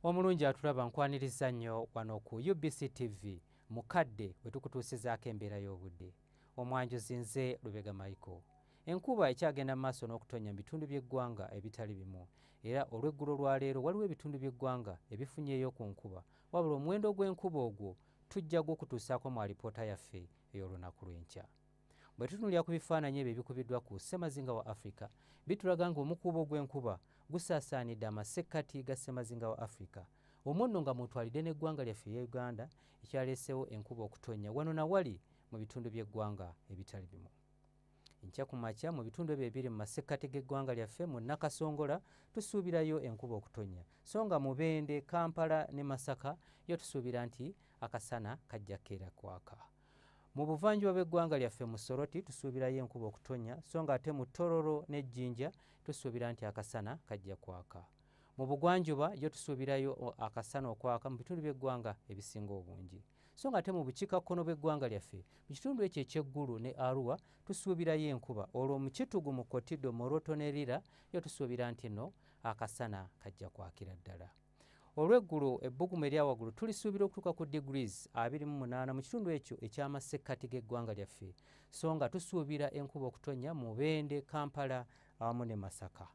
Omulungi atulaba nkwaniriza nnyo wano ku UBC TV mukadde we tukutuusizaako embeera y'obudde. Omwanjuzi nze Lubega Micheal. Enkuba ekyagenda maaso n'okutonya mu bitundu by'eggwanga ebitali bimu, era olw'eggulo lwa leero waliwo ebitundu by'eggwanga ebifunyeeyo ku nkuba, wabula omuwendo gw'enkuba ogwo tujja gukutuusaako mu alipoota yaffe ey'olunaku lw'enkya. Bwe tutunulira ku bifaananyi ebyo ebikubiddwa ku ssemazinga wa Afrika, bitulaga ng'omukuubo gw'enkuba gusaasaanidde amasekkati ga ssemazinga wa Afrika. Omwo nno nga mutwalidde n'eggwanga lyaffe e Uganda ekyaleesewo enkuba okutonya wano na wali mu bitundu by'eggwanga ebitali bimu. Enkya ku makya mu bitundu ebyo ebiri mu masekkati g'eggwanga lyaffe mu Nakasongola tusuubirayo enkuba okutonya, so nga Mubende, Kampala ne Masaka yo tusuubira nti akasana kajja keera kwaka. Mu buvanjuba bw'eggwanga lyaffe mu Soroti tusuubirayo enkuba okutonya, so nga ate mu Tororo ne Jinja tusuubira nti akasana kajja kwaka. Mu bugwanjuba yo tusuubirayo akasana okwaka mu bitundu by'eggwanga ebisinga obungi, so nga ate mu bukiikakkono bw'eggwanga lyaffe mu kitundu ekyo eky'eggulu ne Arua tusuubirayo enkuba. Olwo mu Kitugu, mu Kotido, Moroto ne Lira yo tusuubira nti nno akasana kajja kwakira ddala. Olw'eggulu ebbugumu erya waggulu tulisuubira okutuuka ku degrees 28 mu kitundu ekyo eky'amasekkati g'eggwanga lyaffe, so nga tusuubira enkuba okutonya mu Bende, Kampala awamu ne Masaka.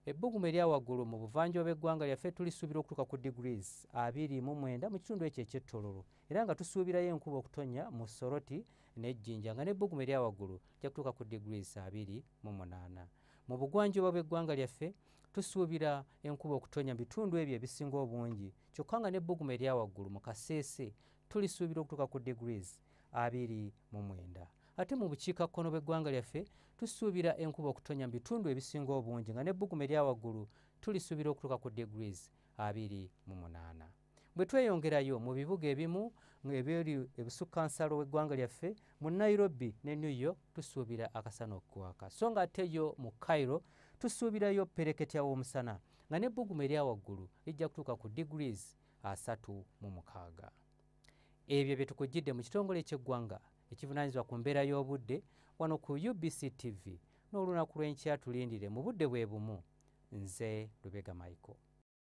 Ebbugumu erya waggulu mu buvanjuba bw'eggwanga lyaffe tulisuubira okutuuka ku degrees 29 mu kitundu ekyo eky'ettololo, era nga tusuubirayo enkuba okutonya mu Soroti ne Jinja, nga n'ebbugumu erya waggulu ejja kutuuka ku degrees 28. Mu bugwanjuba bw'eggwanga lyaffe tusuubira enkuba okutonya mu bitundu ebyo ebisinga obungi, kyokka nga n'ebbugumu erya waggulu mu Kaseese tulisuubira okutuuka ku degrees 29. Ate mu bukiikakkono bw'eggwanga lyaffe tusuubira enkuba okutonya mu bitundu ebisinga obungi, nga n'ebbugumu erya waggulu tulisuubira okutuuka ku degrees 28. Bwe tweyongerayo mu bibuga ebimu ebiri ebusukkansalo w'eggwanga lyaffe mu Nairobi ne New York tusuubira akasana okukwaka, so nga ate yo mu Cairo tusuubirayo pereketya w'omusana, nga n'ebbugumu erya waggulu lijja kutuuka ku degrees 36. Ebyo bye tukujjidde mu kitongole ky'eggwanga ekivunaanyizibwa ku mbeera y'obudde wano ku UBC TV, n'olunaku lw'enkya tulindire mu budde bwe bumu. Nze Lubega Micheal.